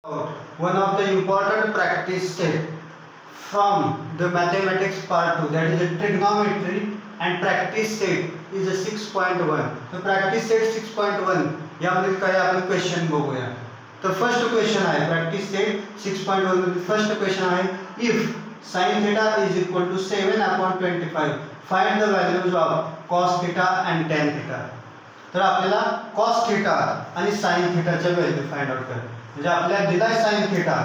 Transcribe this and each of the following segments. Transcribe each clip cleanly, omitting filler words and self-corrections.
One of the important practice set from the mathematics part 2, that is a trigonometry and practice set is a 6.1. So practice set 6.1 यामध्ये काय आपण question बघूया. तर first question आहे practice set 6.1 मध्ये first question आहे if sin theta is equal to 7/25 find the values of cos theta and tan theta. तर आपल्याला cos theta आणि sin theta च्या व्हॅल्यू फाइंड आउट करायचे. म्हणजे आपल्याला दिलाय sin theta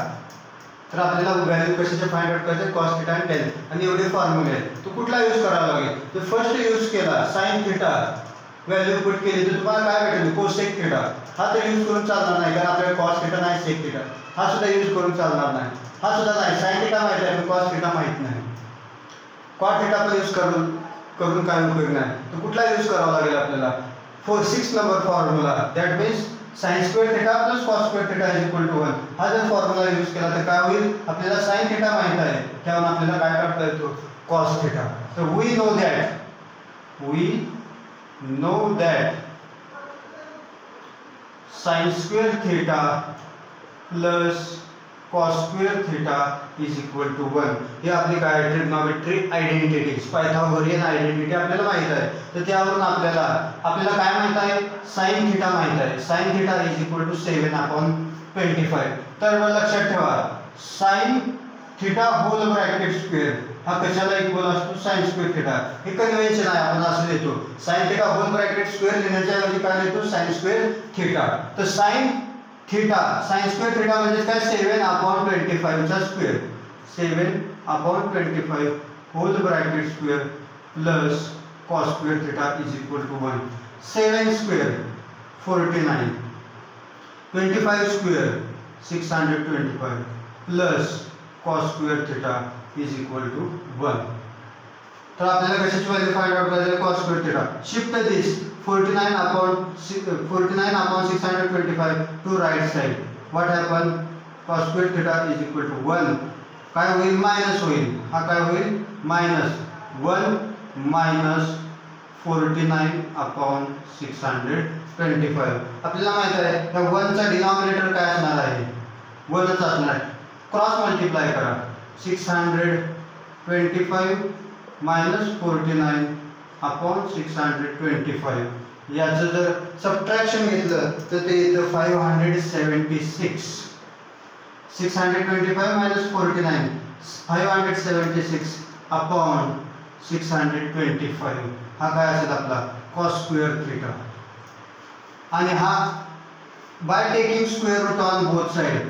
तर आपल्याला व्हॅल्यू कशाचे फाइंड आउट करायचे cos theta आणि tan आणि एवढे फॉर्म्युले आहेत. तो कुठला यूज करावा लागेल. तर फर्स्ट यूज केला sin theta व्हॅल्यू पुट केली तर तुम्हाला काय भेटेल cosec theta. हा तर यूज करून चालणार नाही कारण आपल्याला cos theta नाही sec theta. हा सुद्धा यूज करून चालणार नाही. हा सुद्धा नाही sin theta माहिती आहे पण cos theta माहित नाही. cot theta पण यूज करून काय उपयोग नाही. तर कुठला यूज करावा लागेल आपल्याला 6 number formula that means sin square theta plus cos square theta is equal to 1. हा जर फॉर्म्युला यूज केला तर काय होईल आपल्याला sin theta माहित आहे त्यावरून आपल्याला काय काढता येतो cos theta. तर we know that sin square theta plus cos square theta is equal to 1. हे आपली काय ट्रिग्नोमेट्री आयडेंटिटी पायथागोरियन आयडेंटिटी आपल्याला माहित आहे. तर त्यावरून आपल्याला काय माहित आहे sin theta माहित आहे. sin theta is equal to 7/25. तर लक्षात ठेवा sin theta whole bracket square हा कशाला इक्वल असतो sin square theta. हे कन्व्हेन्शन आहे आपण असं देतो sin theta whole bracket square लिहिण्याच्या ऐवजी काय लिहितो sin square theta. तर sin square theta म्हणजे काय 7/25 चा square 7/25 whole bracket square plus cos square theta is equal to 1. 7 square 49 25 square 625 plus cos square theta is equal to 1. तर आपल्याला कशाची व्हॅल्यू फाइंड आउट करायची cos square theta. Shift this 49/625 to right side. What happen? Cos square theta is equal to 1. काय होईल minus होईल. हा काय होईल मायनस 1 minus 49/625. आपल्याला माहित आहे या 1 चा डिनॉमिनेटर काय असणार आहे 1 च असणार. क्रॉस मल्टिप्लाय करा 625 minus 49/625. याचं जर सबट्रॅक्शन घेतलं तर ते येतं 576. 625 minus 49 576/625. हा काय असेल आपला cos square theta. आणि हा by taking square root on both side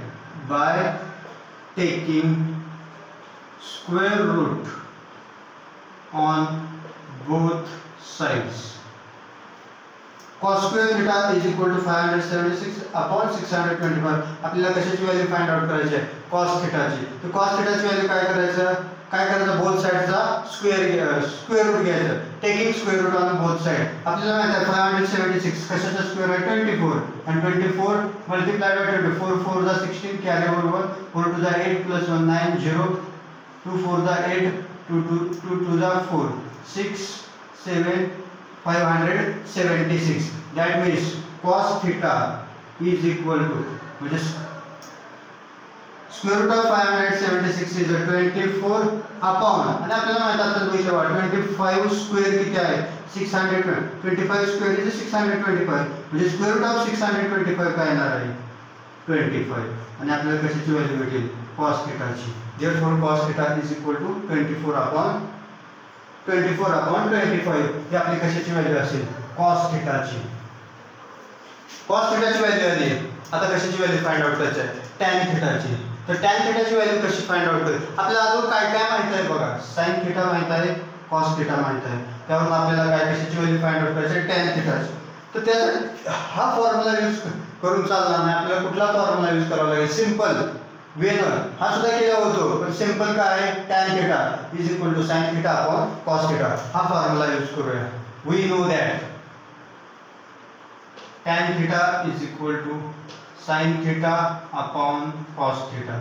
on both sides. Cos square theta is equal to 576/625. आपल्याला कशाची व्हॅल्यू फाइंड आउट करायची आहे cos theta ची. तर cos theta ची व्हॅल्यू काय करायचं बोथ साइडचा स्क्वेअर रूट घ्यायचं taking square root on both side. आपल्याला माहिती आहे 576 कशाचा स्क्वेअर आहे 24 आणि 24 multiplied by 24 4 * 16 carry over 1 4 * 8 + 1 9 0 2 4 * 8 2 2 * 4 6 7 576. that means cos theta is equal to म्हणजे square root of 576 is 24 upon आणि आपल्याला माहित आहे आता 25 स्क्वेअर किती आहे 625. 25 स्क्वेअर is 625 म्हणजे square root of 625 काय येणार आहे 25. आणि आपल्याला कशाची व्हॅल्यू भेटेल cos theta ची. therefore cos theta is equal to 24/25. ही आपली कशाची व्हॅल्यू असेल cos theta ची. cos theta ची व्हॅल्यू आली. आता कशाची व्हॅल्यू फाइंड आउट करायची आहे tan theta ची. तर tan theta ची व्हॅल्यू कशी फाइंड आउट करायची आपल्याला अजून काय माहित आहे बघा sin theta माहित आहे cos theta माहित आहे. त्यावरून आपल्याला काय कशाची व्हॅल्यू फाइंड आउट करायची आहे tan theta ची. तर त्यासाठी हा फॉर्म्युला यूज करून चालणार नाही. आपल्याला कुठला फॉर्म्युला यूज करावा लागेल सिंपल वेनर हा सुद्धा केला होतो पण सिंपल काय आहे tan theta is equal to sin theta upon cos theta. हा फॉर्म्युला यूज करूया. we know that tan theta is equal to sin theta upon cos theta.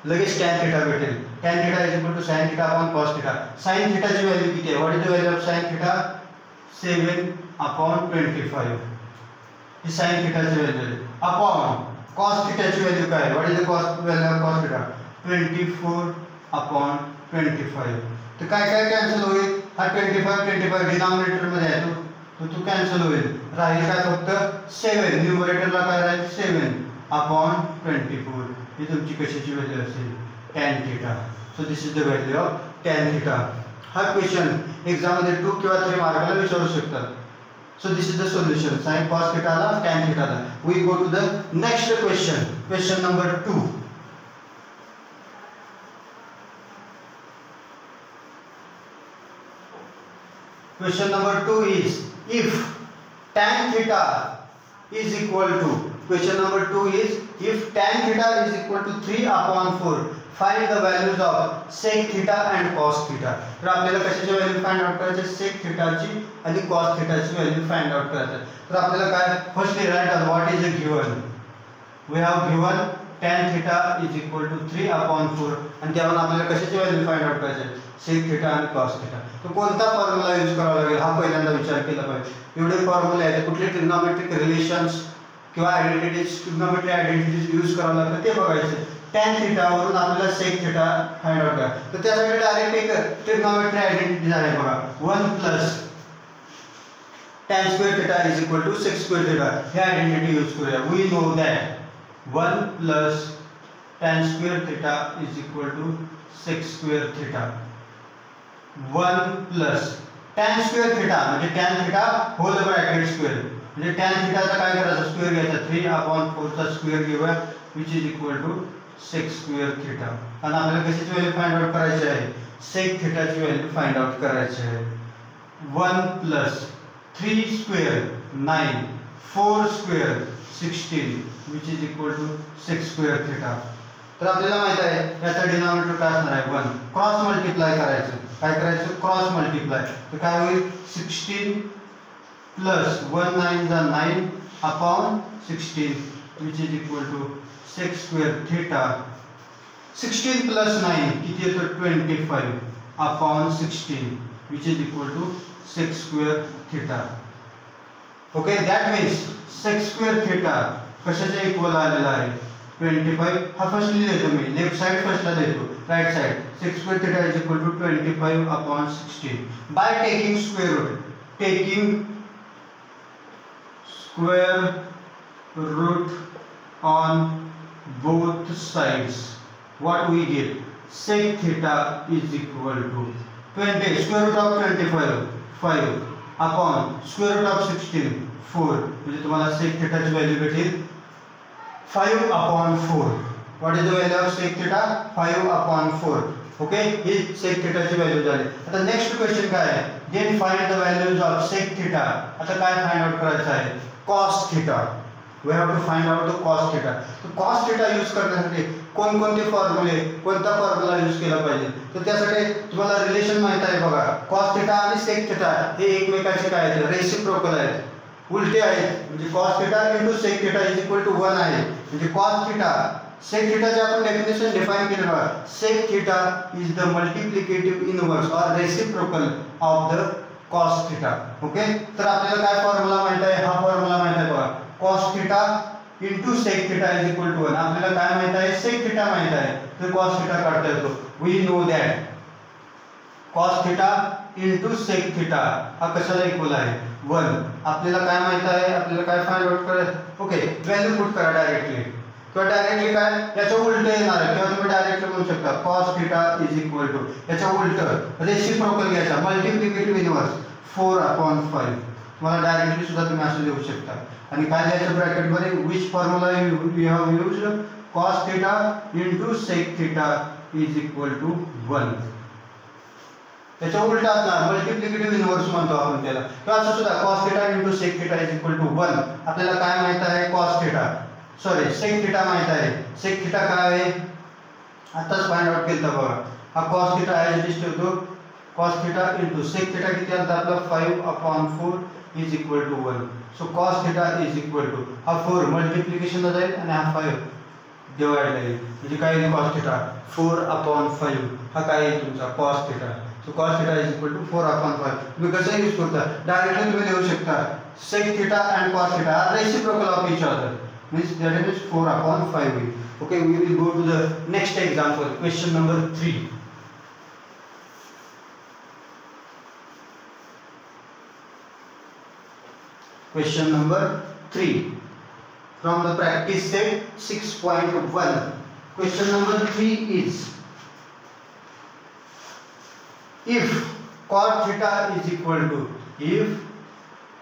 लगेच tan theta भेटेल. tan theta is equal to sin theta upon cos theta. sin theta ची value किती आहे what is the value of sin theta 7/25. He sin theta ची value आहे upon cos थीटाची value काय? What is the cost value of cos theta? 24/25. तर काय काय cancel होईल? हा 25 डिनॉमिनेटर मध्ये आहे तो कॅन्सल होईल. राहील काय फक्त 7. न्यूमरेटरला काय राहील? 7/24. ही तुमची कशाची व्हॅल्यू असेल? tan theta. So this is the value of tan theta. हा क्वेश्चन एक्झाम मध्ये 2 किंवा 3 मार्काला विचारू शकतात. So this is the solution. Sin cos theta la tan theta la. We go to the next question. Question number 2. Question number 2 is if tan theta is equal to. Question number 2 is if tan theta is equal to 3/4. Find the values of sec theta and cos theta. तर आपल्याला कशाची value find out करायची? sec theta ची आणि cos theta ची value find out करायची. तर आपल्याला काय firstly write what is the given. We have given tan theta is equal to 3/4 आणि त्यावरून आपल्याला कशाची व्हॅल्यू फाइंड आउट करायची? sec theta आणि cos theta. तर कोणता फॉर्म्युला यूज करावा लागेल हा पहिल्यांदा विचार केला पाहिजे. एवढे फॉर्म्युले आहेत कुठले ट्रिग्नोमेट्रिक रिलेशन्स किंवा आयडेंटिटीज ट्रिग्नोमेट्रिक आयडेंटिटीज यूज करावं लागतं ते बघायचे. tan थीटा वरून आपल्याला sec थीटा फाइंड आउट करा. तर त्यासाठी डायरेक्ट एक ट्रिग्नोमेट्रिक आयडेंटिटी आहे बघा. 1 + tan square theta is equal to sec square theta. हे आयडेंटिटी यूज करूया. We know that 1 + tan square theta is equal to sec square theta. 1 + tan square theta म्हणजे tan theta whole bracket square. म्हणजे tan theta चा काय करायचा? Square घ्यायचा. 3/4 चा square घेऊया which is equal to sec square theta. आणि आपल्याला कशाची व्हॅल्यू फाइंड आउट करायची आहे? sec theta ची व्हॅल्यू फाइंड आउट करायची आहे. 1 + 3 square 9 4 square 16 which is equal to sec square theta. तर आपल्याला माहित आहे याचा डिनॉमिनेटर काय असणार आहे? 1. क्रॉस मल्टिप्लाय करायचं. काय करायचं? Cross multiply. तर काय होईल? 16 + 1 9 = 9/16 which is equal to sec square theta. 16 + 9 किती येतं? 25/16 which is equal to sec square theta. Okay that means sec square theta कशाच्या इक्वल आलेला आहे? 25. हा फर्स्टली देतो मी. लेफ्ट साइड फर्स्टला देतो. Right side sec square theta is equal to 25/16 by taking square root. Taking square root on both sides. What we get? Sec theta is equal to 20 square root of 25 5 upon square root of 16 4. म्हणजे तुम्हाला sec theta ची value भेटेल 5/4. What is the value of sec theta? 5/4. Okay ही sec theta ची value झाली. आता next question काय आहे? Then find the values of sec theta. आता काय फाइंड आउट करायचं आहे? cos theta. We have to find out the cos theta. तो cos theta यूज करण्यासाठी कोणकोणते फॉर्म्युले कोणता फॉर्म्युला यूज केला पाहिजे? तर त्यासाठी तुम्हाला रिलेशन माहित आहे बघा. cos theta आणि sec theta हे एकमेकांचे काय आहेत? रेसिप्रोकल आहेत. उलटे आहेत. म्हणजे cos theta * sec theta is equal to 1 आहे. म्हणजे cos theta sec theta चे आपण डेफिनेशन डिफाइन केले बघा. sec theta is the multiplicative inverse or reciprocal of the cos theta. Okay तर आपल्याला काय फॉर्म्युला माहित आहे? हा फॉर्म्युला माहित आहे बघा. cos theta * sec theta is equal to 1. आपल्याला काय माहित आहे? sec theta माहित आहे. तर cos theta काढता येतो. we know that cos theta * sec theta हा कशाला इक्वल आहे? 1. आपल्याला काय माहित आहे? आपल्याला काय फाइंड आउट करायचं? ओके व्हॅल्यू पुट करा डायरेक्टली किंवा डायरेक्टली काय याच्या उलट येणार आहे किंवा तुम्ही डायरेक्टली म्हणू शकता cos theta is equal to याच्या उलट रेसिप्रोकल घ्यायचा मल्टिप्लिकेटिव्ह इनव्हर्स 4/5. मला डायरेक्टली सुद्धा तुम्ही असं लिहू शकता. आणि काय लिहायचं ब्रॅकेट मध्ये? which formula you have used? cos theta * sec theta is equal to 1. त्याच्या उलट असणार मल्टिप्लिकेटिव्ह इनव्हर्स म्हणतो आपण त्याला. किंवा असं सुद्धा cos theta * sec theta is equal to 1. आपल्याला काय माहित आहे? cos theta sec theta माहित आहे. sec theta काय आहे? आताच फाइंड आउट केलं बघा. हा cos theta आहे जे ठेवतो. cos theta * sec theta किती आला आपला? 5/4 is equal to 1. So cos theta is equal to हा 4 मल्टिप्लिकेशन ला जाईल आणि हा 5 डिवाइड होईल. म्हणजे काय येईल? cos theta 4/5 हा काय येईल तुमचा cos theta. So cos theta is equal to 4/5. तुम्ही कसं यूज करता? डायरेक्टली तुम्ही लिहू शकता sec theta and cos theta are reciprocal of each other. means that is 4/5. Okay, we will go to the next example, question number 3. Question number 3 from the practice set 6.1. Question number 3 is, if cot theta is equal to, if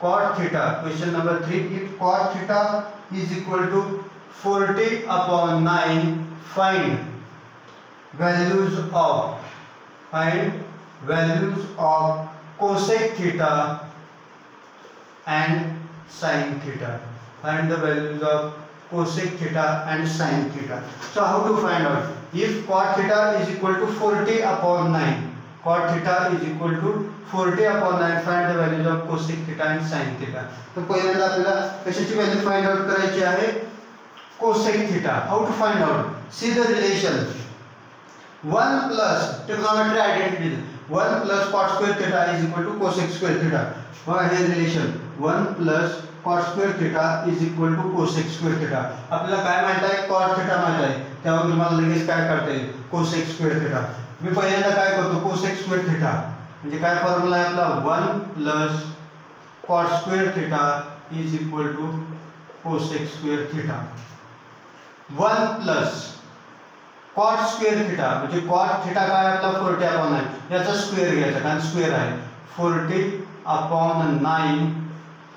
cot theta, question number 3, if cot theta is equal to 40/9, find values of cosec theta and sin theta. Find the values of cosec theta and sin theta. So how to find out? If cot theta is equal to 40/9, cot theta is equal to 40/9, find the values of cosec theta and sin theta. तो पहिल्यांदा आपल्याला कशाची value find out करायची आहे? cosec theta. How to find out? See the relation. 1 plus trigonometry identity. 1 plus cot square theta is equal to cosec square theta. What is relation? 1 plus cot square theta is equal to cosec square theta. आपल्याला काय माहित आहे? cot theta माहित आहे. त्यावर तुम्हाला लगेच काय करता येईल? cosec square theta. मी पहिल्यांदा काय करतो? cosec square theta म्हणजे काय फॉर्म्युला आहे आपला? 1 plus cot square theta is equal to cosec square theta. 1 plus cot square theta म्हणजे cot theta काय आपला 40/9, याचा स्क्वेअर घ्यायचा कारण स्क्वेअर आहे. 40/9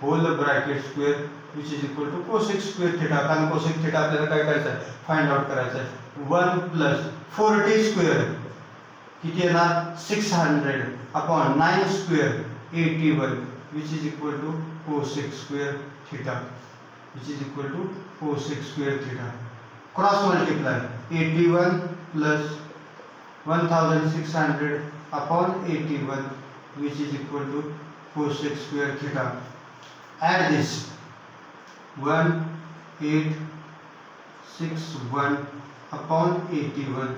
whole bracket square which is equal to cosec square theta. कारण cosec theta आपल्याला काय करायचं आहे? फाइंड आउट करायचं आहे. 1 plus 40 स्क्वेअर किती येणार? 600/9 square 81 which is equal to cosec square theta, which is equal to cosec square theta. Cross multiply 81 plus 1600/81 which is equal to cosec square theta. Add this 1861/81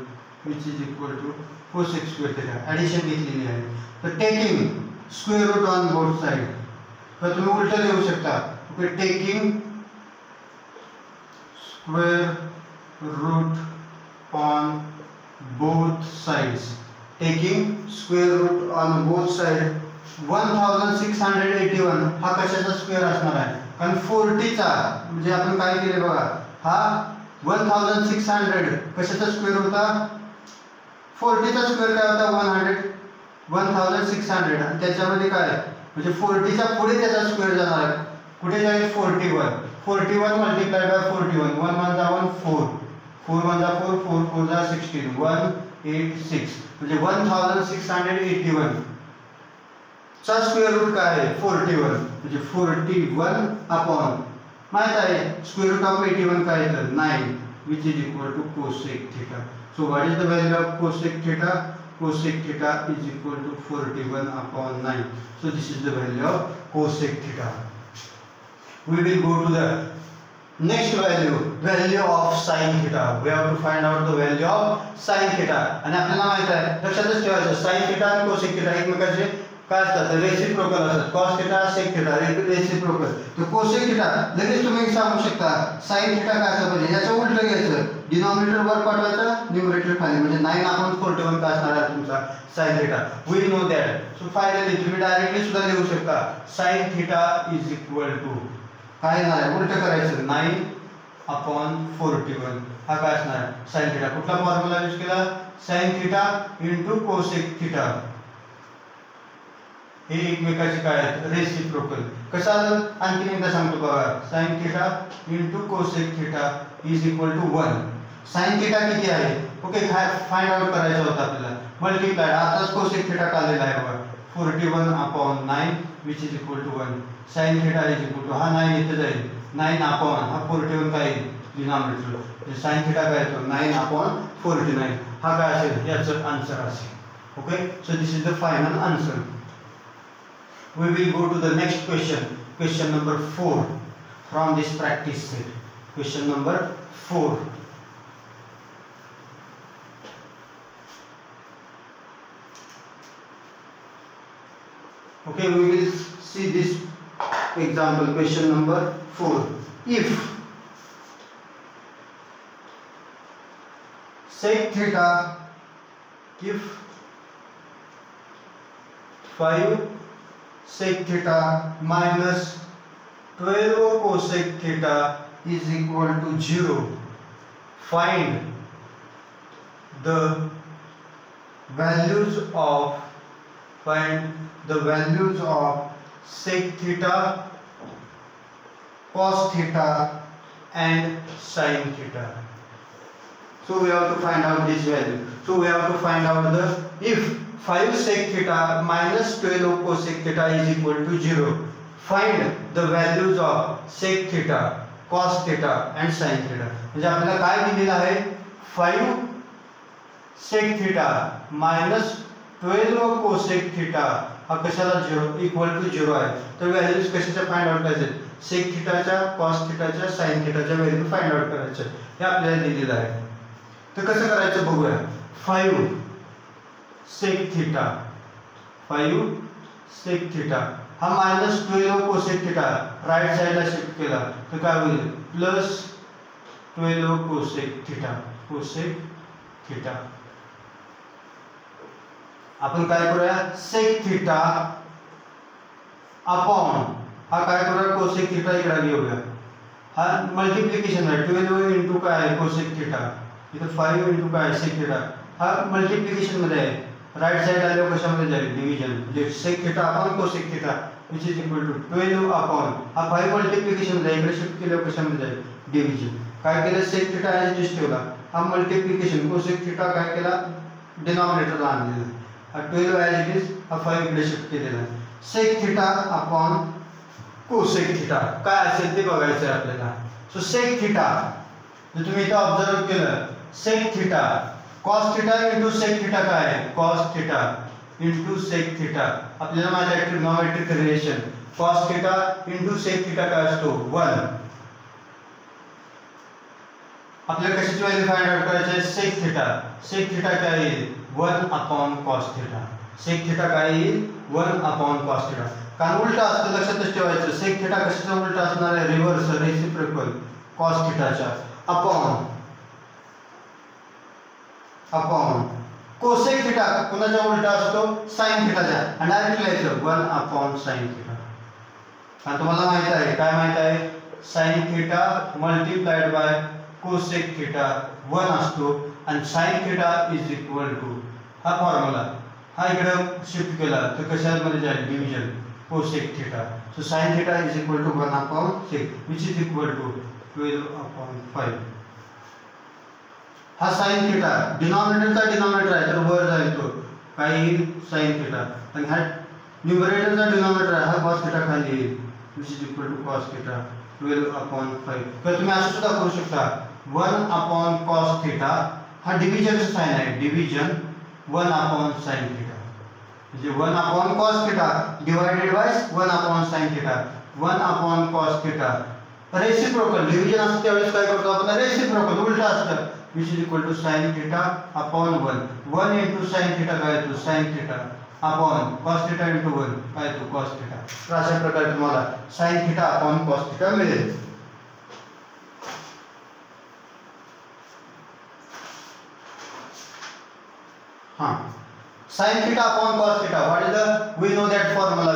which is equal to cosec square theta. Addition घेतलेली आहे. तर taking square root on both side, तर तुम्ही उलट लिहू शकता. Okay, taking square root on both sides, taking square root on both sides. 1681 हा कशाचा स्क्वेअर असणार आहे? कारण 40 चा म्हणजे आपण काय केले बघा, हा 1600 कशाचा स्क्वेअर होता? 40 चा स्क्वेअर काय होता? 1600 आणि त्याच्यामध्ये काय म्हणजे 40 च्या पुढे त्याचा स्क्वेअर जाणार आहे. कुठे जाईल? 41 मल्टिप्लाइड बाय 41. 1 1 जा 1 4, 4 1 जा 4, 4 4 जा 16, 186 म्हणजे 1681 चा स्क्वेअर रूट काय आहे? 41 म्हणजे 41 अपॉन माहित आहे स्क्वेअर रूट ऑफ 81 काय येतं? 9 which is equal to cosec theta. So what is the value of cosec theta? Cosec theta is equal to 41/9. So this is the value of cosec theta. We will go to the next value of sin theta. We have to find out the value of sin theta. आणि आपल्याला माहित आहे, लक्षातच ठेवायचं, sin theta आणि cosec theta एकमेकांचे काय असतात? रेसिप्रोकल असतात. cos theta sec theta reciprocal. तर cosec theta लगेच तुम्ही सांगू शकता sin theta काय असतं पाहिजे? याचं उलट घ्यायचं, डिनॉमिनेटर वर पाठवायचं, न्यूमरेटर खाली, म्हणजे 9/41 काय असणार आहे तुमचा sin theta. We know that. So finally तुम्ही डायरेक्टली सुद्धा लिहू शकता sin theta is equal to काय येणार आहे? उलट करायचं, 9/41 हा काय असणार आहे? sin theta. कुठला फॉर्म्युला यूज केला? sin theta into cosec theta. हे एकमेकांचे काय आहेत? रेसिप्रोकल. कसा? आणखी एकदा सांगतो बघा, sin theta into cosec theta is equal to 1. sin theta किती आहे? ओके, फाइंड आउट करायचं होतं आपल्याला. मल्टिप्लाय आताच cosec theta काढलेला आहे बघा, 41/9 which is equal to 1. sin theta is equal to हा 9 इथे जाईल, 9/, हा 41 काय येईल? डिनॉमिनेटर. म्हणजे sin theta काय येतो? 9/49. हा काय असेल? याचं आन्सर असेल. Okay, so this is the final answer. We will go to the next question number 4 from this practice set. Question number 4. Okay, we will see this example, question number 4. If sec theta, if 5 sec theta minus 12 cosec theta is equal to 0, find the values of sec theta, cos theta and sin theta. So we have to find out this value. So we have to find out the, if 5 sec theta minus 12 cosec theta is equal to 0, find the values of sec theta, cos theta and sin theta. म्हणजे आपल्याला काय दिलेलं आहे, 5 sec theta minus 12 cosec theta हा कशाला 0 equal to 0 आहे. तर values कशाच्या फाइंड आउट करायचे, sec थीटाच्या, cos थीटाच्या, sin थीटाच्या व्हॅल्यू फाइंड आउट करायचे. हे आपल्याला दिलेलं आहे. तर कसं करायचं बघूया. 5 sec theta, 5 sec theta हा मायनस 12 cosec theta राइट साइडला शिफ्ट केला तर काय होईल, प्लस 12 cosec theta. आपण काय करूया, sec theta अपॉन हा काय करूया, cosec theta इकडे घेऊया. हा मल्टिप्लिकेशन आहे, 12 इनटू काय आहे cosec theta, इथे 5 इनटू काय आहे sec theta. हा मल्टिप्लिकेशन मध्ये आहे, राइट साइड आल्यावर कशामध्ये जाईल, डिवीजन. म्हणजे sec theta upon cosec theta which is equal to 12 upon हा 5 मल्टिप्लिकेशन मध्ये इकडे शिफ्ट केल्यावर कशामध्ये जाईल, डिवीजन. काय केलं, sec theta as it is ठेवला, हा मल्टिप्लिकेशन cosec theta काय केला, डिनॉमिनेटरला आणलेला. हा 12 ऍज इट इज, हा 5 इकडे शिफ्ट केलेला आहे. sec theta upon cosec theta काय असेल ते बघायचं आहे आपल्याला. सो sec theta जर तुम्ही इथे ऑब्झर्व केलं, sec theta cos theta into sec theta काय आहे, cos theta into sec theta. आपल्याला माहिती आहे trigonometric relation, cos theta into sec theta काय असतो, 1. आपल्याला कशाची व्हॅल्यू फाइंड आउट करायची आहे, sec theta काय येईल, 1 upon cos theta. sec theta काय येईल, 1 अपॉन cos theta. कारण उलटा असतं, लक्षातच ठेवायचं. sec theta कशाचा उलटा असणार आहे, रिव्हर्स, रेसिप्रोकल cos theta च्या. अपॉन cosec theta कोणाचा उलटा असतो, sin theta चा. आणि डायरेक्ट लिहायचं 1 अपॉन sin theta. आणि तुम्हाला माहित आहे, काय माहित आहे, sin theta multiplied by cosec theta 1 असतो आणि sin theta is equal to हा फॉर्म्युला हा इकडे शिफ्ट केला तर कशामध्ये जाईल, division cosec theta. So sin theta is equal to 1 upon 6 which is equal to 12 upon 5. हा sin theta डिनॉमिनेटरचा डिनॉमिनेटर आहे तर वर जाईल तो काय येईल, sin theta. आणि हा न्यूमरेटरचा डिनॉमिनेटर आहे, हा cos theta खाली येईल which is equal to cos theta 12 upon 5. तर तुम्ही असं सुद्धा करू शकता, 1 upon cos theta हा डिव्हिजनचा साइन आहे, डिव्हिजन 1 upon sin theta. म्हणजे 1 upon cos theta divided by 1 upon sin theta, 1 upon cos theta. Reciprocal division असतं त्यावेळेस काय करतो आपण, रेसिप्रोकल उलटा असतं, which is equal to sin theta upon 1. 1 into sin theta काय येतो, sin theta upon cos theta into 1 काय येतो, cos theta. तर अशा प्रकारे तुम्हाला sin theta upon cos theta मिळेल. हां, sin theta upon cos theta, what is the, we know that formula,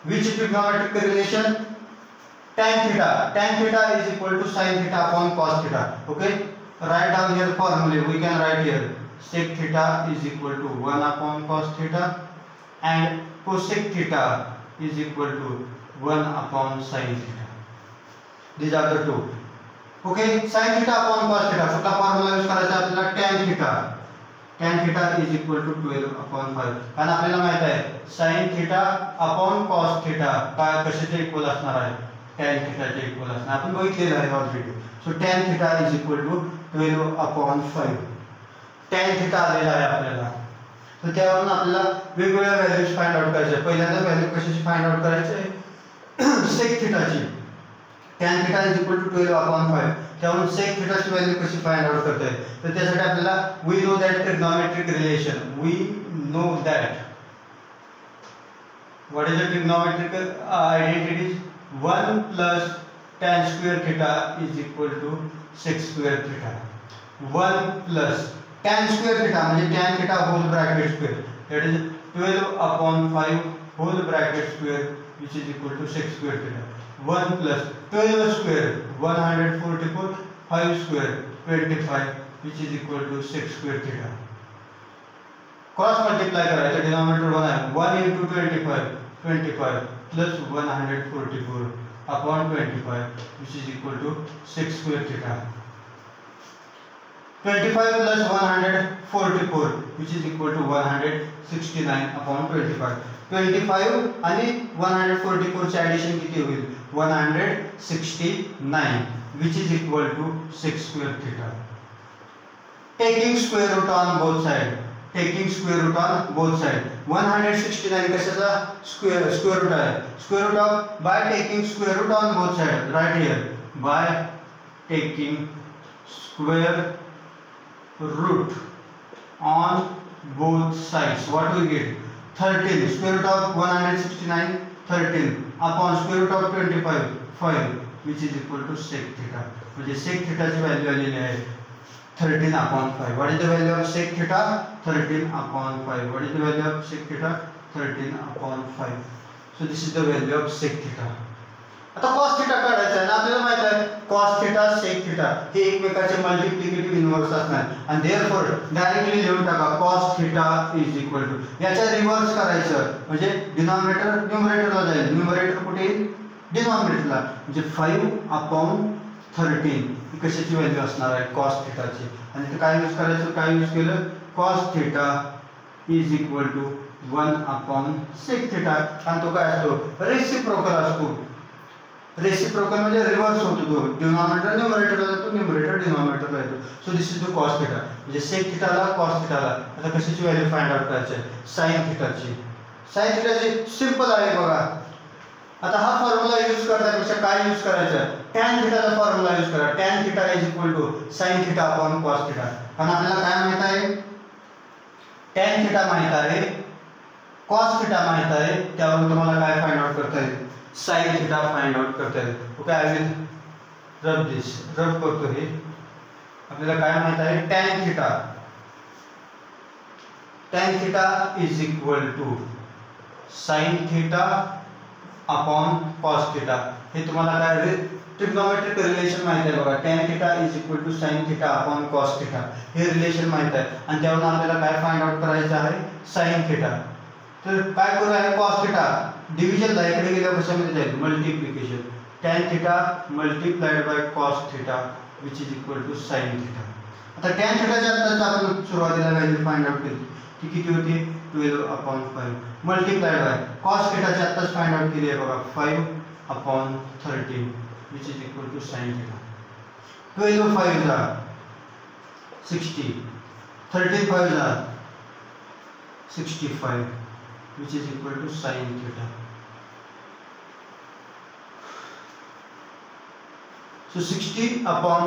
which trigonometric relation, tan theta is equal to sin theta upon cos theta. Okay, write down here formula, we can write here sec theta is equal to 1 upon cos theta and cosec theta is equal to 1 upon sin theta. These are the two. Okay, sin theta upon cos theta कुठला formula use करायचा आपल्याला, tan theta is equal to 12 upon 5. कारण आपल्याला माहित आहे sin theta upon cos theta काय कशाचे equal असणार आहे, tan theta चे इक्वल असणार. आपण बघितलेलं आहे already. So tan theta is equal to 12 upon 5. tan theta आलेला आहे आपल्याला. तर त्यावरून आपल्याला वेगवेगळ्या व्हॅल्यूज फाइंड आउट करायचे. पहिल्यांदा व्हॅल्यू कशाची फाइंड आउट करायची, sec theta ची. tan theta is equal to 12 upon 5. त्यावरून sec theta ची व्हॅल्यू कशी फाइंड आउट करता येईल, तर त्यासाठी आपल्याला we know that trigonometric relation, what is the trigonometric identities, 1 plus tan square theta is equal to sec square theta. 1 plus tan square theta म्हणजे tan theta whole bracket square, that is 12 upon 5 whole bracket square which is equal to sec square theta. 1 plus 12 square 144, 5 square 25 which is equal to sec square theta. Cross multiply करायचं, denominator 1 आहे, 1 into 25 plus 144 upon 25 which is equal to sec square theta. 25 plus 144 which is equal to 169 upon 25. 25 आणि 144 चे addition किती होईल? 169 which is equal to sec square theta. Taking square root on both sides. Taking square root on both sides. 169 कशाचा square root आहे? Square root of by taking square root on both sides. Right here. By taking square root on both sides. What we get? 13. Square root of 169 13 upon square root of 25 5 which is equal to sec theta. म्हणजे sec theta ची value आलेली आहे 13 upon 5. What is the value of sec theta? 13 upon 5. What is the value of sec theta? 13 upon 5. So this is the value of sec theta. आता cos theta काढायचा आहे ना, आपल्याला माहित आहे cos theta sec theta हे एकमेकांचे multiplicative inverse असणार आणि देअरफॉर डायरेक्टली लिहून टाका cos theta is equal to, याचा रिव्हर्स करायचं म्हणजे डिनॉमिनेटर न्यूमरेटरला जाईल, न्यूमरेटर कुठे येईल? डिनॉमिनेटरला, म्हणजे 5 upon 13 ही कशाची व्हॅल्यू असणार आहे? cos theta ची. आणि ते काय यूज करायचं? काय यूज केलं? cos theta is equal to 1 upon sec theta. आणि तो काय असतो? रेसिप्रोकल असतो. रेसिप्रोकल म्हणजे रिव्हर्स होतो, तो डिनॉमिनेटर न्यूमरेटरला जातो, न्यूमरेटर डिनॉमिनेटरला येतो. So this is the cos theta. म्हणजे sec theta ला cos theta ला आता कशाची व्हॅल्यू फाइंड आउट करायची आहे? sin theta ची. sin theta ची सिंपल आहे बघा. आता हा फॉर्म्युला यूज करण्यापेक्षा काय यूज करायचं? tan theta चा फॉर्म्युला यूज करा. tan theta is equal to sin theta upon cos theta. कारण आपल्याला काय माहित आहे? tan theta माहित आहे, cos theta माहित आहे, त्यावरून तुम्हाला काय फाइंड आउट करता येईल? sin theta फाइंड आउट करता येईल. Okay, I will rub this. रब करतो हे. आपल्याला काय माहित आहे? tan theta. tan theta is equal to sin theta upon cos theta. हे तुम्हाला काय ट्रिग्नोमेट्रिक रिलेशन माहित आहे बघा. tan theta is equal to sin theta upon cos theta हे रिलेशन माहित आहे आणि त्यावरून आपल्याला काय फाइंड आउट करायचं आहे? sin theta. तर काय करूया? cos theta डिव्हिजन ला इकडे गेल्यावर कशामध्ये जाईल? Multiplication. tan theta multiplied bye cos theta which is equal to sin theta. आता tan theta च्या आत्ताच आपण सुरुवातीला व्हॅल्यू फाइंड आउट केली ती किती होती? 12 upon 5 multiplied by cos theta ची आत्ताच फाइंड आउट केली आहे बघा 5 upon 13 which is equal to sin theta. 12 5 जा 60, 13 5 जा 65 which is equal to sin theta. So 60 upon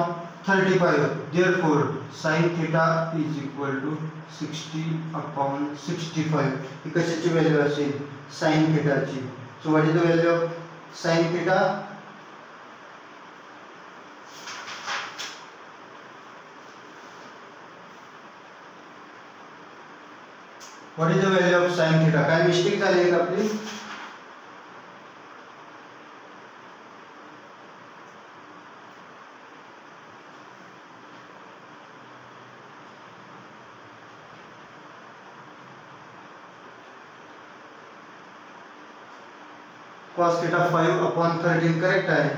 35, therefore sin theta is equal to 60 upon 65. ही कशाची व्हॅल्यू असेल? sin theta ची. So what is the value of sin theta? What is the value of sin theta? काय mistake झाली आहे का आपली? cos theta 5 upon 13 correct आहे.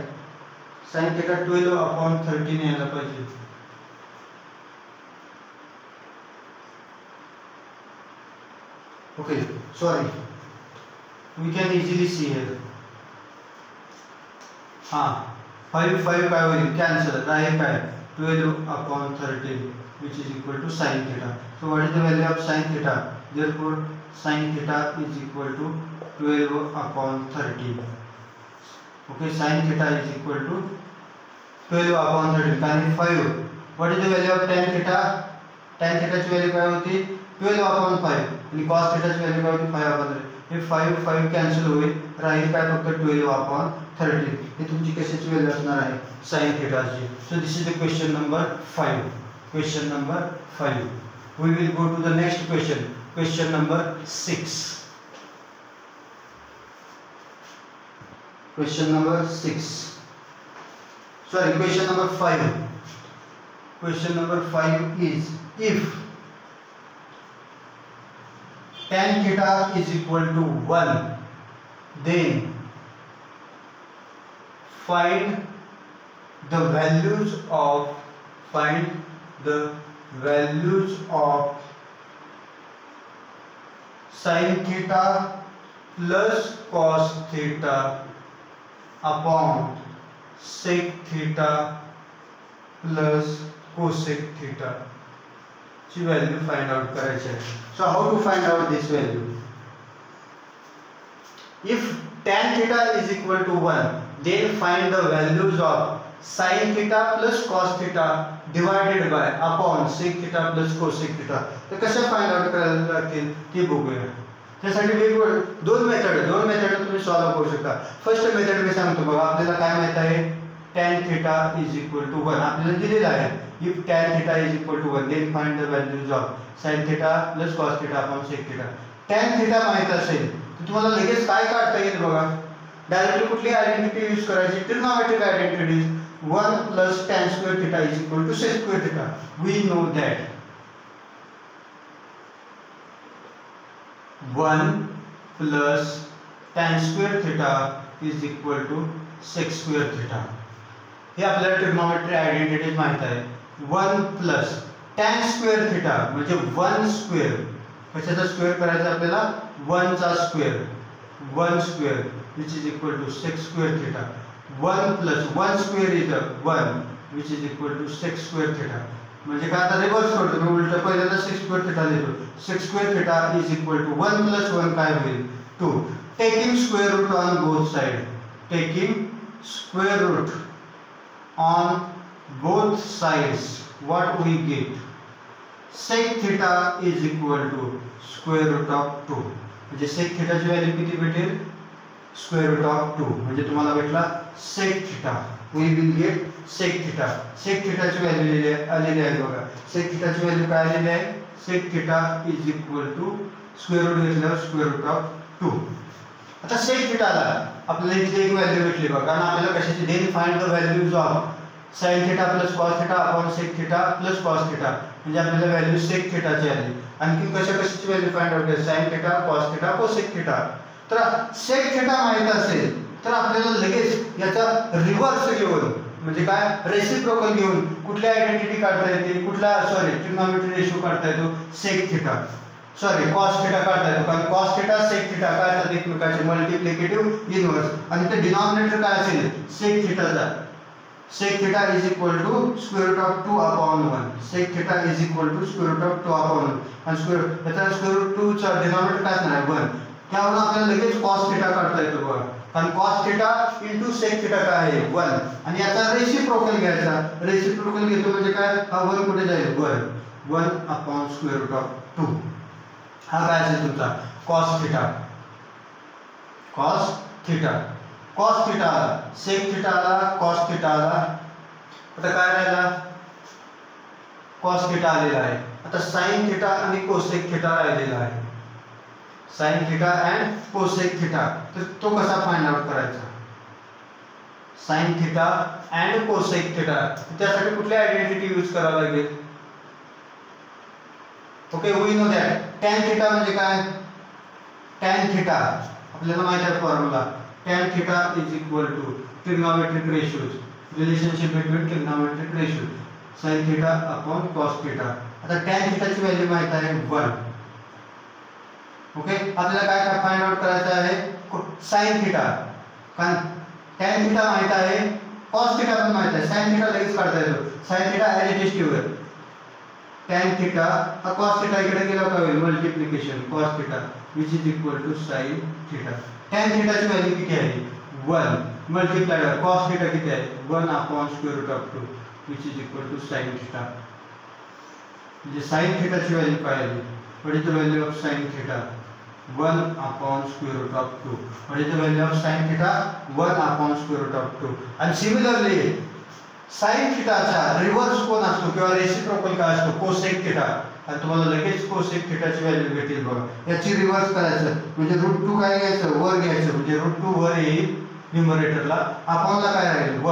sin theta 12 upon 13 यायला पाहिजे. Okay, sorry. We can easily see here. हाँ 5 5 काय होईल? कॅन्सल. राहील काय? 12 upon 13 which is equal to sin theta. So what is the value of sin theta? Therefore sin theta is equal to 12 upon 13. Okay, sin theta is equal to 12 upon 13. कारण 5. What is the value of tan theta? tan theta ची value काय होती? 12 upon 5 आणि cos theta ची value काय होती? 5 upon 13. हे 5 5 cancel होईल. राहील काय? फक्त 12 upon 13. हे तुमची कशाची व्हॅल्यू असणार आहे? sin theta ची. So this is the question number 5. question number 5. We will go to the next question, question number 6. Question number 6. Sorry, question number 5. Question number 5 is, if tan theta is equal to 1, then find the values of sin theta plus cos theta upon sec theta plus cosec theta ची value find out करायची आहे. So how to find out this value? If tan theta is equal to 1, then find the values of sin theta plus cos theta divided by upon sec theta plus cosec theta. तर कशा find out करायला लागतील ते बघूया. त्यासाठी वेगवेगळे दोन method तुम्ही सॉल्व करू शकता. फर्स्ट मेथड मी सांगतो बघा. आपल्याला काय माहित आहे? tan theta is equal to 1 आपल्याला दिलेला आहे. if tan theta is equal to 1, then find the values of sin theta plus cos theta upon sec theta. tan theta माहित असेल तर तुम्हाला लगेच काय काढता येईल बघा. डायरेक्टली कुठली आयडेंटिटी यूज करायची? Trigonometric identity. 1 plus tan square theta is equal to sec square theta. We know that 1 plus tan square theta is equal to sec square theta. हे आपल्याला ट्रिग्नोमेट्री आयडेंटिटीज माहित आहे. 1 प्लस tan स्क्वेअर थीटा म्हणजे 1 square. कशाचा square करायचा आपल्याला? 1 चा square. 1 square which is equal to sec square theta. 1 plus 1 square is 1 which is equal to sec square theta. म्हणजे काय? आता रिव्हर्स करतो मी, उलट पहिल्यांदा sec square theta लिहितो. sec square theta is equal to 1 plus 1 काय होईल? 2. Taking square root on both sides. Taking square root on both sides, what we get? Sec theta is equal to square root of 2. म्हणजे sec theta ची value किती भेटेल? square root of 2. म्हणजे तुम्हाला भेटला sec theta. We will get sec theta. sec theta ची value आलेली आहे बघा. sec theta ची व्हॅल्यू काय आलेली आहे? sec theta is equal to square root घेतल्यावर square root of 2. आता sec theta ला आपल्याला इथे एक व्हॅल्यू भेटली बघा. कारण आपल्याला कशाची? then find the values of sin theta plus cos theta upon sec theta plus cos theta. म्हणजे आपल्याला व्हॅल्यू sec theta ची आली. आणखी कशाची व्हॅल्यू फाइंड आउट करायची? sin theta, cos theta, cosec theta. तर sec theta माहित असेल तर आपल्याला लगेच याचा रिव्हर्स घेऊन म्हणजे काय? रेसिप्रोकल घेऊन कुठली आयडेंटिटी काढता येते? कुठला ट्रिग्नोमेट्री रेशो काढता येतो? sec theta. cos theta काढता येतो. कारण cos theta sec theta काय असतात? एकमेकांचे मल्टिप्लिकेटिव्ह इनव्हर्स. आणि ते डिनॉमिनेटर काय असेल? sec theta चा. sec theta is equal to square root of 2 upon 1. sec theta is equal to square root of 2 upon 1. आणि square root 2 चा डिनॉमिनेटर काय असणार आहे? 1. त्यावरून आपल्याला लगेच cos theta काढता येतो बघा. कारण cos theta into sec theta काय आहे? 1. आणि याचा रेसिप्रोकल घ्यायचा. रेसिप्रोकल घेतो म्हणजे काय? हा 1 कुठे जाईल? 1 upon square root of 2. हा काय असेल तुमचा? cos theta. cos theta sec theta ला cos theta ला. आता काय राहिला? cos theta आलेला आहे. आता sin theta आणि cosec theta राहिलेला आहे. sin theta and cosec theta. तर तो कसा फाइंड आउट करायचा? sin theta and cosec theta. त्यासाठी कुठली आयडेंटिटी यूज करावी लागेल? Okay, we know that tan theta म्हणजे काय? tan theta आपल्याला माहिती आहे formula. tan theta is equal to trigonometric ratios. Relationship between trigonometric ratios. sin theta upon cos theta. आता tan theta ची व्हॅल्यू माहित आहे 1. ओके, आपल्याला काय फाइंड आउट करायचं आहे? sin theta. कारण tan theta माहित आहे, cos theta पण माहित आहे. sin theta लगेच काढता येतो. sin theta as it is ठेवूया. tan theta हा cos theta इकडे गेला का होईल? Multiplication cos theta which is equal to sin theta. tan theta ची व्हॅल्यू किती आहे? 1 मल्टिप्लाइड cos theta किती आहे? 1 upon square root of 2 which is equal to sin theta. म्हणजे sin theta ची व्हॅल्यू काय आली? what is the value of sin theta? 1 upon square root of 2. what is the value of sin theta? 1 upon square root of 2. and similarly sine थिटाचा reverse कोण असतो किंवा reciprocal काय असतो कोसेक थिटा. आणि तुम्हाला लगेच कोसेक थिटाची व्हॅल्यू भेटेल बघा. याची रिव्हर्स करायचं म्हणजे √2 काय घ्यायचं वर घ्यायचं म्हणजे √2 वर येईल न्यूमरेटरला. अपॉनला काय राहील 1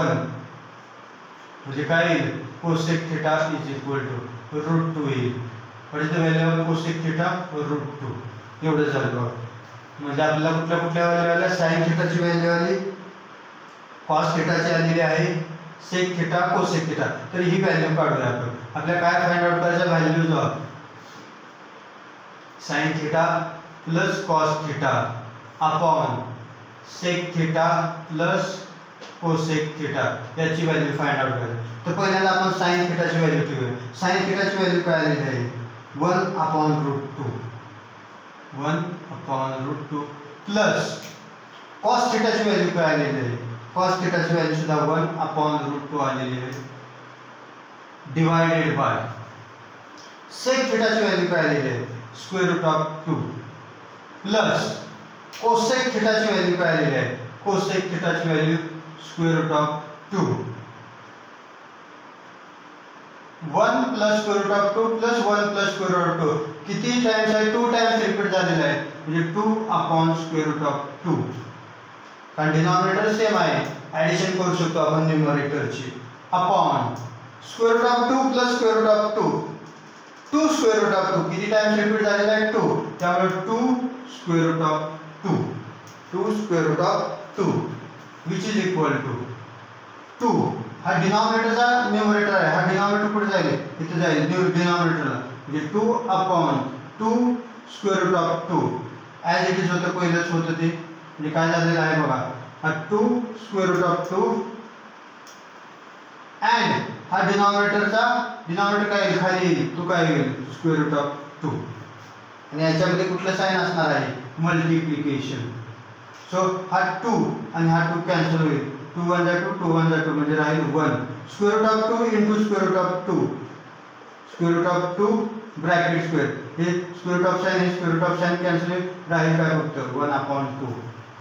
म्हणजे काय येईल cosec theta is equal to √2 येईल. What is the value of cosec theta √2 एवढं झालं बघा. म्हणजे आपल्याला कुठल्या व्हॅल्यू आल्या साइन थिटाची व्हॅल्यू आली कॉस थिटाची आलेली आहे सेक थिटा कोसेक थिटा. तर ही व्हॅल्यू काढूया आपण. आपल्याला काय फाइंड आउट करायचं values of sine theta plus cos theta upon sec theta plus cosec theta याची व्हॅल्यू फाइंड आउट करायची. तर पहिल्यांदा आपण साइन थिटाची व्हॅल्यू ठेवूया. साइन थिटाची व्हॅल्यू काय आलेली आहे 1/√2 1/√2 प्लस कॉस थिटाची व्हॅल्यू काय आलेली आहे कॉस थिटाची व्हॅल्यू सुद्धा 1/√2 आलेली आहे डिवाइडेड बाय सेक थिटाची व्हॅल्यू काय आलेली आहे √2 प्लस कोसेक थिटाची व्हॅल्यू काय आलेली आहे कोसेक थिटाची व्हॅल्यू √2 1 प्लस √2 प्लस 1 प्लस √2 किती टाइम्स आहे 2 टाइम्स रिपीट झालेला आहे म्हणजे 2/√2. कारण डिनॉमिनेटर सेम आहे ॲडिशन करू शकतो आपण न्यूमरेटरची अपॉन √2 प्लस √2 2 √2 किती टाइम्स रिपीट झालेला आहे 2 त्यामुळे 2 √2 which is equal to 2. हा डिनॉमिनेटरचा न्यूमरेटर आहे. हा डिनॉमिनेटर कुठे जाईल इथे जाईल डिनॉमिनेटरला म्हणजे 2/2 √2 ॲज इट इज होतं पहिलंच होतं ते म्हणजे काय झालेलं आहे बघा हा 2 √2 अँड हा डिनॉमिनेटर काय येईल खाली येईल तो काय येईल √2 आणि याच्यामध्ये कुठलं साइन असणार आहे मल्टिप्लिकेशन. सो हा 2 आणि हा 2 कॅन्सल होईल 2 1 2 2 1 2 म्हणजे राहील 1 √2 into √2 ब्रॅकेट स्क्वेअर हे √2 साइन कॅन्सल होईल राहील काय फक्त 1/2.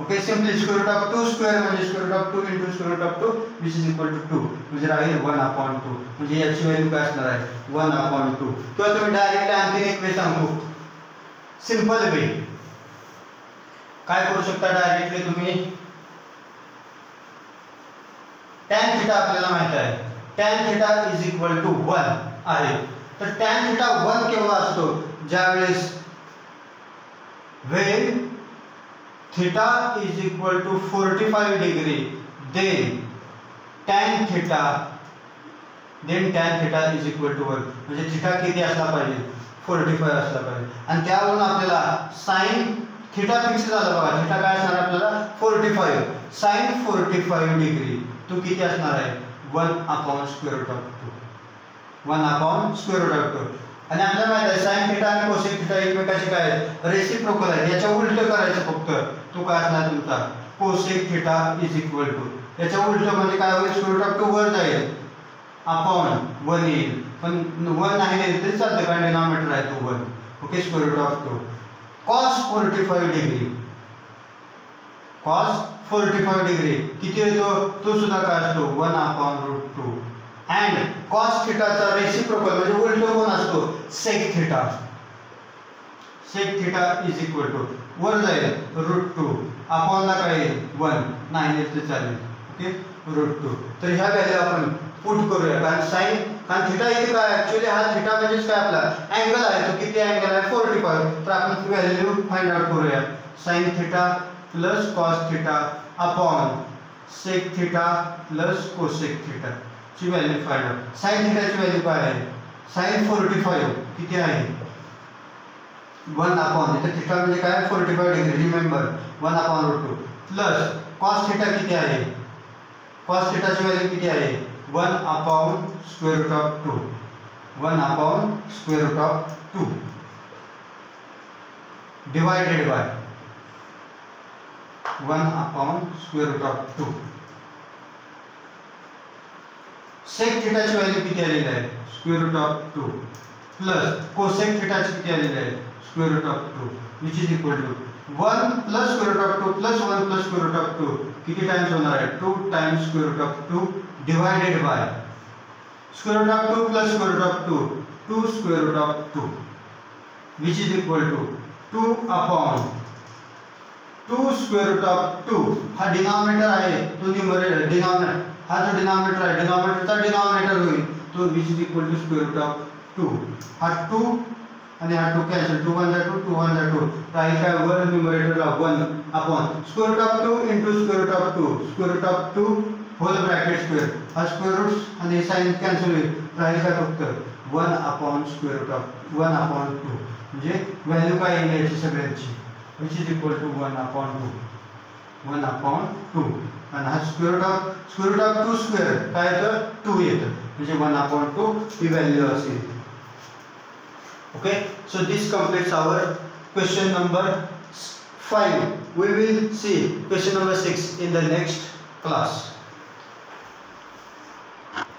ओके सिंपली √2 स्क्वेअर म्हणजे √2 into √2 which is equal to 2 म्हणजे राहील 1/2 म्हणजे याची व्हॅल्यू काय असणार आहे 1/2. किंवा तुम्ही डायरेक्टली आणखी एक वे सांगू सिंपल वे काय करू शकता डायरेक्टली तुम्ही tan थीटा आपल्याला माहित आहे tan theta is equal to 1 आहे. तर tan थीटा 1 केव्हा असतो ज्यावेळेस when theta is equal to 45 degree then tan theta is equal to 1 म्हणजे थीटा किती असला पाहिजे 45 असला पाहिजे. आणि त्यावरून आपल्याला sin थीटा फिक्स झाला बघा थीटा काय असणार आपल्याला 45 sin 45 डिग्री तो किती असणार आहे 1/√2 1/√2. आणि आपल्याला माहित आहे sin थीटा आणि कोसेक थीटा एकमेकांचे काय आहेत रेसिप्रोकल आहेत. याच्या उलट करायचं फक्त तो काय असणार तुमचा cosec theta is equal to याच्या उलट म्हणजे काय होईल √2 वर जाईल अपॉन 1 येईल पण 1 नाही लिहिलं तरी चालतं कारण डिनॉमिनेटर आहे तो 1. Okay √2 cos 45 degree cos 45 degree किती येतो तो सुद्धा काय असतो 1/√2 अँड cos थीटाचा रेसिप्रोकल म्हणजे उलट कोण असतो sec theta is equal to वर जाईल √2 अपॉनला काय येईल 1 नाही लिहिलं चालेल. ओके √2. तर ह्या व्हॅल्यू आपण पुट करूया कारण थीटा इथे काय ऍक्च्युअली हा थीटा म्हणजे काय आपला अँगल आहे तो किती अँगल आहे 45. तर आपण व्हॅल्यू फाइंड आउट करूया sin theta plus cos theta upon sec theta plus cosec theta ची व्हॅल्यू फाइंड आउट. sin थीटाची व्हॅल्यू काय आहे sin 45 किती आहे 1 अपॉन इथे थीटा म्हणजे काय 45 degree remember 1/√2 plus cos theta किती आहे cos थीटाची व्हॅल्यू किती आहे 1/√2 1/√2 डिवाइडेड बाय 1/√2. sec थीटाची व्हॅल्यू किती आलेली आहे √2 प्लस cosec थीटाची किती आलेली आहे √2 which is equal to 1 plus √2 plus 1 plus √2 किती टाइम्स होणार आहे 2 times √2 divided by square root of 2 plus square root of 2, 2 square root of 2, which is equal to 2 upon 2 square root of 2. हा denominator आहे तो numerator denominator हा जो denominator आहे डिनॉमिनेटरचा denominator होईल तो which is equal to square root of 2. हा 2 आणि हा 2 कॅन्सल 2 1 2 2 1 2 राहील काय वर न्यूमरेटरला 1 upon square root of 2 into square root of 2 square root of 2 whole bracket square हा स्क्वेअर रूट आणि साइन कॅन्सल होईल राहील काय फक्त 1 upon square root of 1 upon 2 म्हणजे व्हॅल्यू काय येईल याची सगळ्यांची which is equal to 1 upon 2 1 upon 2 आणि हा स्क्वेअर रूट ऑफ 2 स्क्वेअर काय येतं 2 येतं म्हणजे 1 upon 2 ही व्हॅल्यू असेल. Okay so this completes our question number 5. We will see question number 6 in the next class.